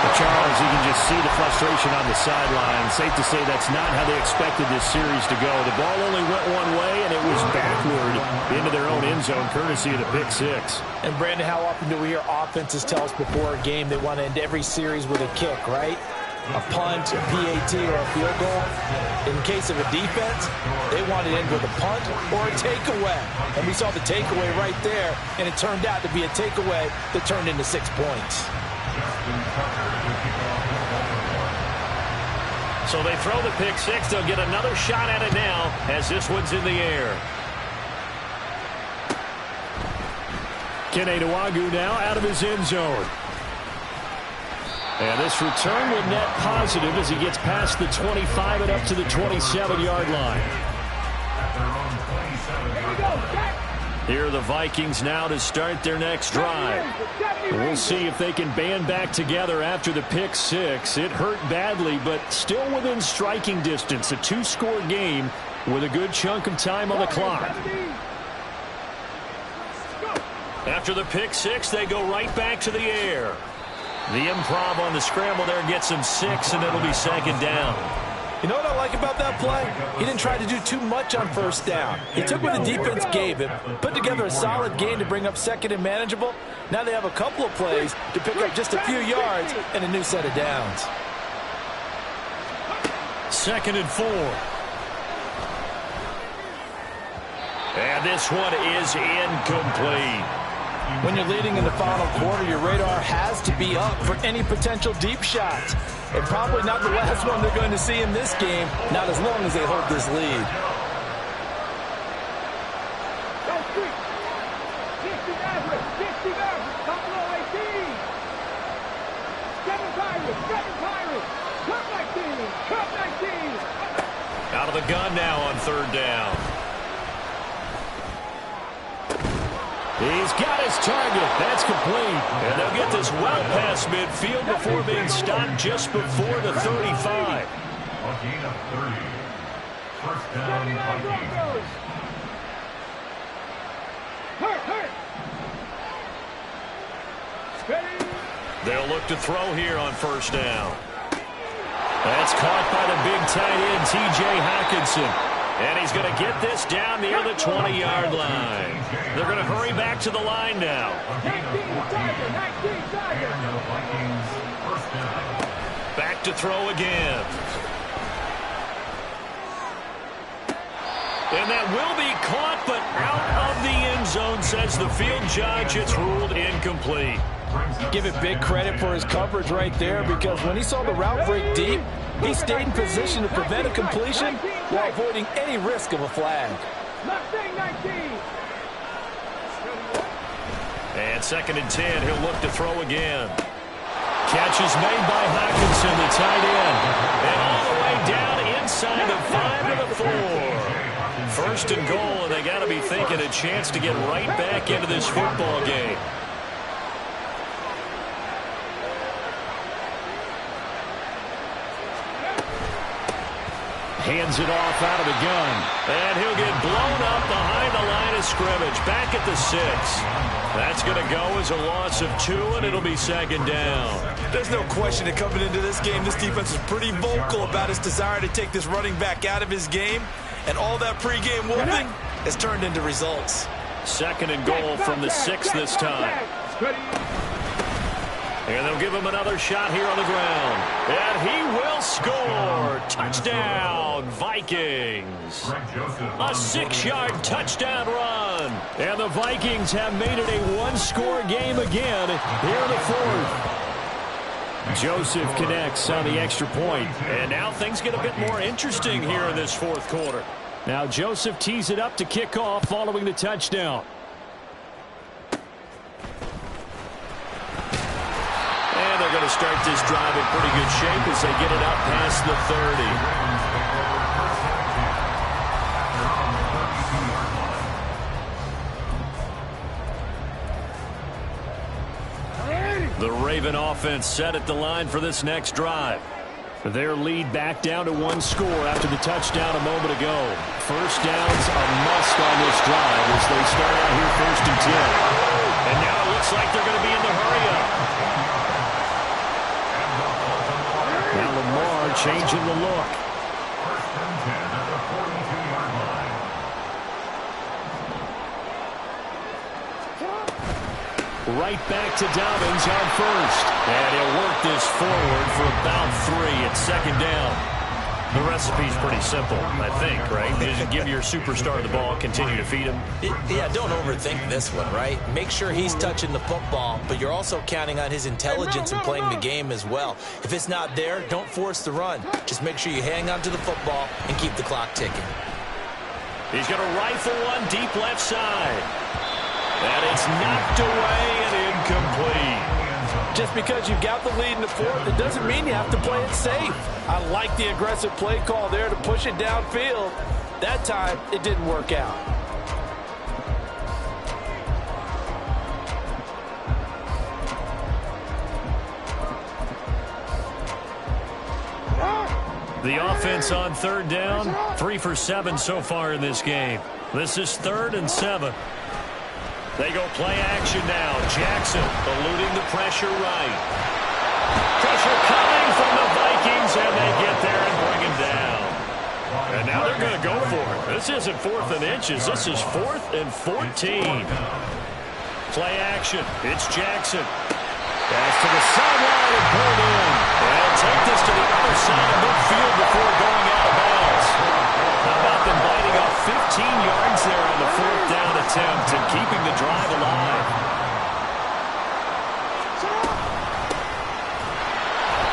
Well, Charles, you can just see the frustration on the sideline. Safe to say that's not how they expected this series to go. The ball only went one way, and it was backward into their own end zone, courtesy of the pick 6. And, Brandon, how often do we hear offenses tell us before a game they want to end every series with a kick, right? A punt, a PAT, or a field goal. In case of a defense, they want to end with a punt or a takeaway. And we saw the takeaway right there, and it turned out to be a takeaway that turned into 6 points. So they throw the pick 6. They'll get another shot at it now as this one's in the air. Kene Nwangwu now out of his end zone. And this return will net positive as he gets past the 25 and up to the 27-yard line. Here are the Vikings now to start their next drive. We'll see if they can band back together after the pick 6. It hurt badly, but still within striking distance. A 2-score game with a good chunk of time on the clock. After the pick 6, they go right back to the air. The improv on the scramble there gets him 6, and it'll be 2nd down. You know what I like about that play? He didn't try to do too much on 1st down. He took what the defense gave him, put together a solid game to bring up 2nd and manageable. Now they have a couple of plays to pick up just a few yards and a new set of downs. 2nd and 4. And this one is incomplete. When you're leading in the final quarter, your radar has to be up for any potential deep shots. And probably not the last one they're going to see in this game, not as long as they hold this lead. Cut 19. Out of the gun now on third down. He's got his target. That's complete. And they'll get this well past midfield before being stopped just before the 35. A gain of 30. First down, Vikings. They'll look to throw here on first down. That's caught by the big tight end, T.J. Hockenson. And he's going to get this down near the 20-yard line. They're going to hurry back to the line now. Back to throw again. And that will be caught, but out of the end zone, says the field judge. It's ruled incomplete. Give it big credit for his coverage right there, because when he saw the route break deep, he stayed in position to prevent a completion while avoiding any risk of a flag. And 2nd and 10, he'll look to throw again. Catch is made by Hockenson, the tight end. And all the way down inside the 5 to the 4. First and goal, and they got to be thinking a chance to get right back into this football game. Hands it off out of the gun. And he'll get blown up behind the line of scrimmage. Back at the 6. That's going to go as a loss of 2, and it'll be 2nd down. There's no question that coming into this game, this defense is pretty vocal about its desire to take this running back out of his game. And all that pregame whooping has turned into results. 2nd and goal from the 6 this time. And they'll give him another shot here on the ground. And he will score. Touchdown, Vikings. A 6-yard touchdown run. And the Vikings have made it a one-score game again here in the 4th. Joseph connects on the extra point. And now things get a bit more interesting here in this 4th quarter. Now Joseph tees it up to kick off following the touchdown. And they're going to start this drive in pretty good shape as they get it up past the 30. The Raven offense set at the line for this next drive. Their lead back down to 1 score after the touchdown a moment ago. First down's a must on this drive as they start out here 1st and 10. And now it looks like they're going to be in the hurry-up. Now Lamar changing the look. First and 10 at the 42-yard line. Right back to Dobbins on first. And he'll work this forward for about 3 at 2nd down. The recipe's pretty simple, I think, right? You just give your superstar the ball, continue to feed him. Yeah, don't overthink this one, right? Make sure he's touching the football, but you're also counting on his intelligence in playing the game as well. If it's not there, don't force the run. Just make sure you hang on to the football and keep the clock ticking. He's going to rifle one deep left side. And it's knocked away and incomplete. Just because you've got the lead in the 4th, it doesn't mean you have to play it safe. I like the aggressive play call there to push it downfield. That time, it didn't work out. The offense on 3rd down, 3 for 7 so far in this game. This is 3rd and 7. They go play action now. Jackson eluding the pressure right. Pressure coming from the Vikings, and they get there and bring him down. And now they're going to go for it. This isn't 4th and inches. This is 4th and 14. Play action. It's Jackson. Pass to the sideline and pulled in. And take this to the other side of midfield before going out of bounds. How about them biting off 15 yards there on the 4th down attempt and keeping the drive alive?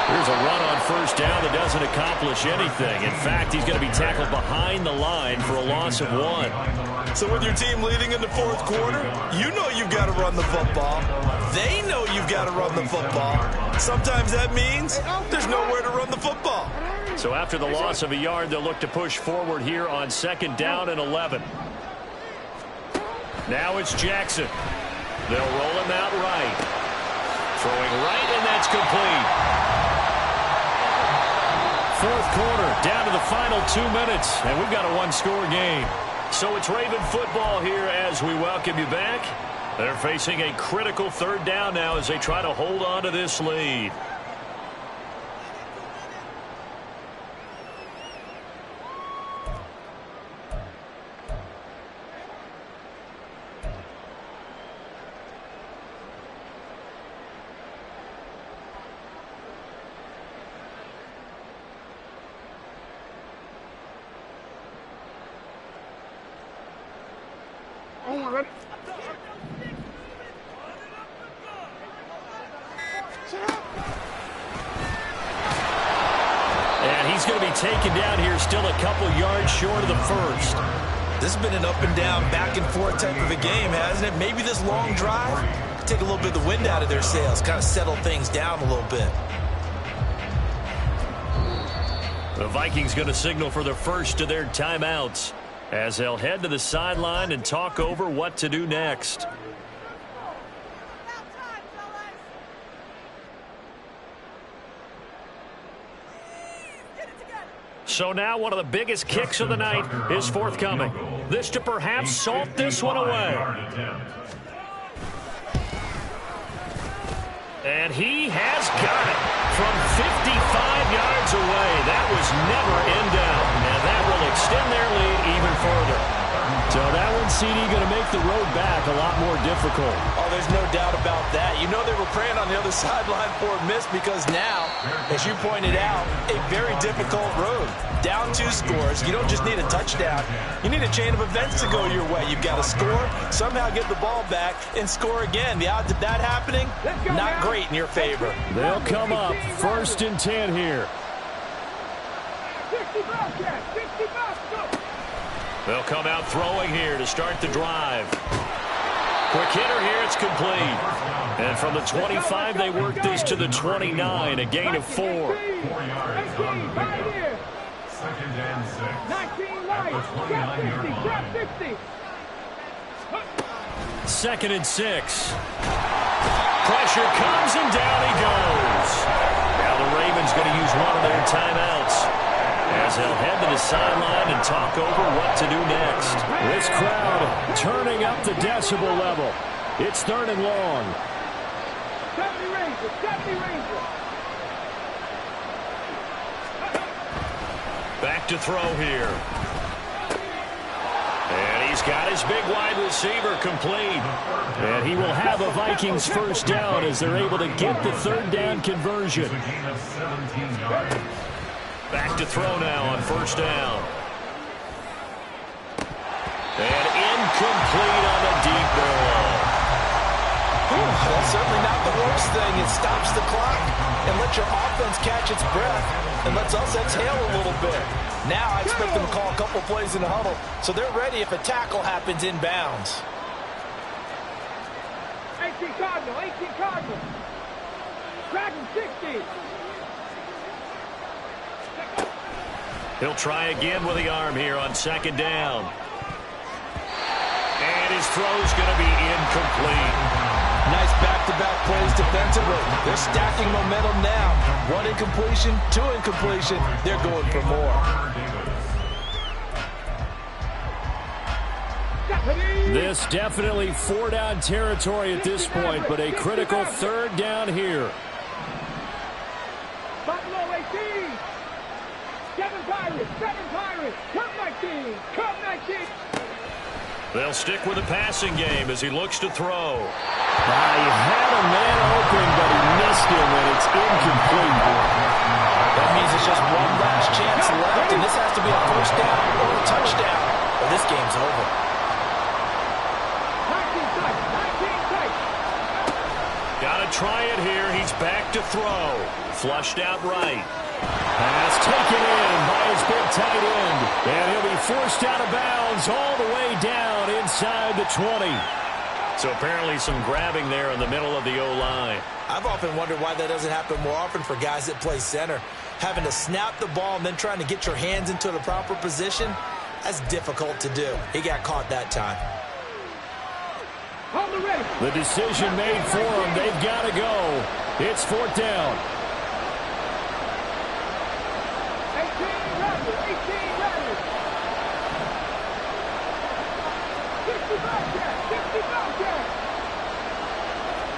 Here's a run on 1st down that doesn't accomplish anything. In fact, he's going to be tackled behind the line for a loss of 1. So with your team leading in the 4th quarter, you know you've got to run the football. They know you've got to run the football. Sometimes that means there's nowhere to run the football. So after the loss of a yard, they'll look to push forward here on 2nd down and 11. Now it's Jackson. They'll roll him out right. Throwing right, and that's complete. 4th quarter, down to the final 2 minutes, and we've got a one-score game. So it's Raven football here as we welcome you back. They're facing a critical 3rd down now as they try to hold on to this lead. And he's going to be taken down here, still a couple yards short of the first. This has been an up-and-down, back-and-forth type of a game, hasn't it? Maybe this long drive take a little bit of the wind out of their sails, kind of settle things down a little bit. The Vikings going to signal for the first of their timeouts as they'll head to the sideline and talk over what to do next. So now one of the biggest kicks of the night is forthcoming. This to perhaps salt this one away. And he has got it from 55 yards away. That was never in doubt. And that will extend their lead even further. So that one, CD, going to make the road back a lot more difficult. Oh, there's no doubt about that. You know they were praying on the other sideline for a miss because now, as you pointed out, a very difficult road. Down 2 scores. You don't just need a touchdown. You need a chain of events to go your way. You've got to score, somehow get the ball back, and score again. The odds of that happening, not great in your favor. They'll come up 1st and 10 here. 60 bucks, yeah, 60 bucks, go. They'll come out throwing here to start the drive. Quick hitter here, it's complete. And from the 25, they work this to the 29, a gain of 4. 4 yards on the pickup. 2nd and 6. 19 light, At the 29-yard line. grab 60. 2nd and 6. Pressure comes, and down he goes. Now the Ravens going to use one of their timeouts as they'll head to the sideline and talk over what to do next. This crowd turning up the decibel level. It's 3rd and long. 70 Rangers, 70 Rangers. Back to throw here. And he's got his big wide receiver complete. And he will have a Vikings 1st down as they're able to get the 3rd down conversion. It's a gain of 17 yards. Back to throw now on 1st down. And incomplete on the deep ball. That's certainly not the worst thing. It stops the clock and lets your offense catch its breath and lets us exhale a little bit. Now I expect them to call a couple plays in the huddle so they're ready if a tackle happens inbounds. 18 Cardinal, 18 Cardinal. Dragon 60. He'll try again with the arm here on 2nd down. And his throw's going to be incomplete. Nice back-to-back plays defensively. They're stacking momentum now. 1 incompletion, 2 incompletion. They're going for more. This definitely 4-down territory at this point, but a critical 3rd down here. Buffalo 18. 7 Pirates, 7 Pirates. Come 19, come 19. They'll stick with the passing game as he looks to throw. He had a man open, but he missed him, and it's incomplete. That means it's just one last chance left, and this has to be a 1st down or a touchdown, or this game's over. 19 tight, 19 tight. Gotta try it here. He's back to throw. Flushed out right. Pass taken in by his big tight end. And he'll be forced out of bounds all the way down inside the 20. So apparently some grabbing there in the middle of the O-line. I've often wondered why that doesn't happen more often for guys that play center. Having to snap the ball and then trying to get your hands into the proper position, that's difficult to do. He got caught that time. The decision made for them. They've got to go. It's 4th down. 18 ready. 60 Bobcat.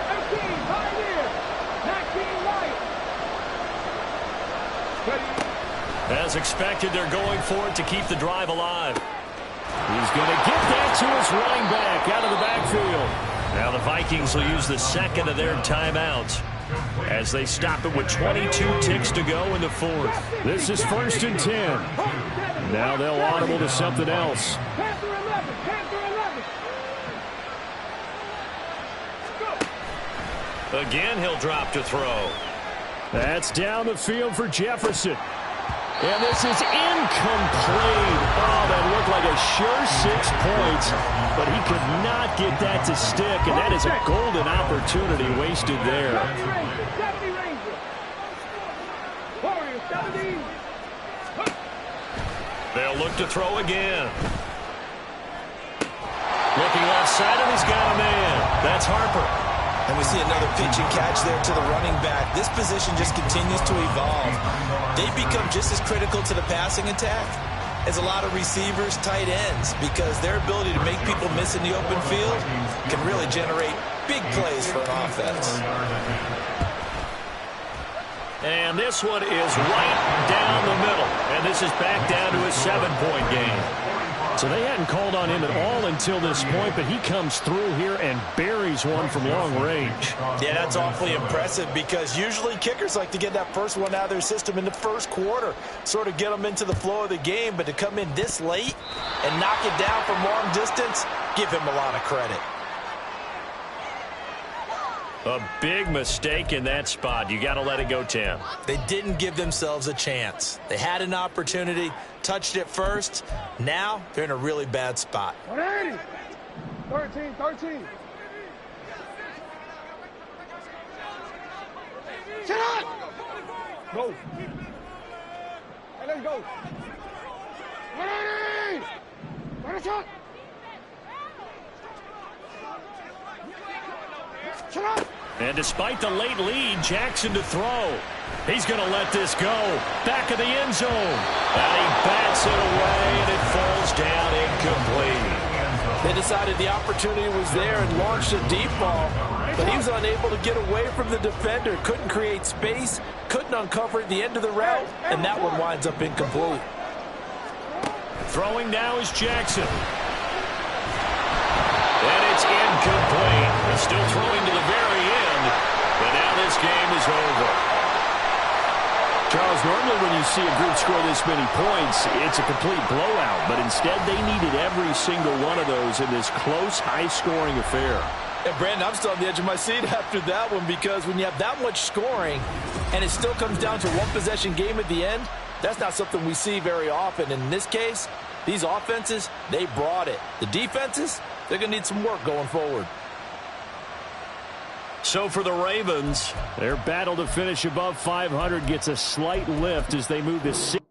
18 Pioneer. 19 White. As expected, they're going for it to keep the drive alive. He's going to get that to his running back out of the backfield. Now the Vikings will use the second of their timeouts as they stop it with 22 ticks to go in the 4th. This is 1st and 10. Now they'll audible to something else. Panther 11. Again, he'll drop to throw. That's down the field for Jefferson. And this is incomplete. Oh, that looked like a sure 6 points, but he could not get that to stick, and that is a golden opportunity wasted there. 70 Ranger. Warriors 70. They'll look to throw again. Looking offside, and he's got a man. That's Harper. And we see another pitch and catch there to the running back. This position just continues to evolve. They become just as critical to the passing attack as a lot of receivers, tight ends, because their ability to make people miss in the open field can really generate big plays for an offense. And this one is right down the middle. And this is back down to a 7-point game. So they hadn't called on him at all until this point, but he comes through here and buries one from long range. Yeah, that's awfully impressive because usually kickers like to get that first one out of their system in the first quarter, sort of get them into the flow of the game, but to come in this late and knock it down from long distance, give him a lot of credit. A big mistake in that spot. You got to let it go, Tim. They didn't give themselves a chance. They had an opportunity, touched it first. Now they're in a really bad spot. 180. 13. Sit up. Go. Hey, let's go. 180. Run a shot. Shut up. And despite the late lead, Jackson to throw. He's going to let this go. Back of the end zone. And he bats it away, and it falls down incomplete. They decided the opportunity was there and launched a deep ball, but he was unable to get away from the defender. Couldn't create space, couldn't uncover at the end of the route, and that one winds up incomplete. Throwing now is Jackson. And it's incomplete. He's still throwing to the very end, but now this game is over. Charles, normally when you see a group score this many points, it's a complete blowout, but instead they needed every single one of those in this close, high-scoring affair. And Brandon, I'm still on the edge of my seat after that one because when you have that much scoring and it still comes down to one possession game at the end, that's not something we see very often. And in this case, these offenses, they brought it. The defenses, they're going to need some work going forward. So for the Ravens, their battle to finish above 500 gets a slight lift as they move to 6.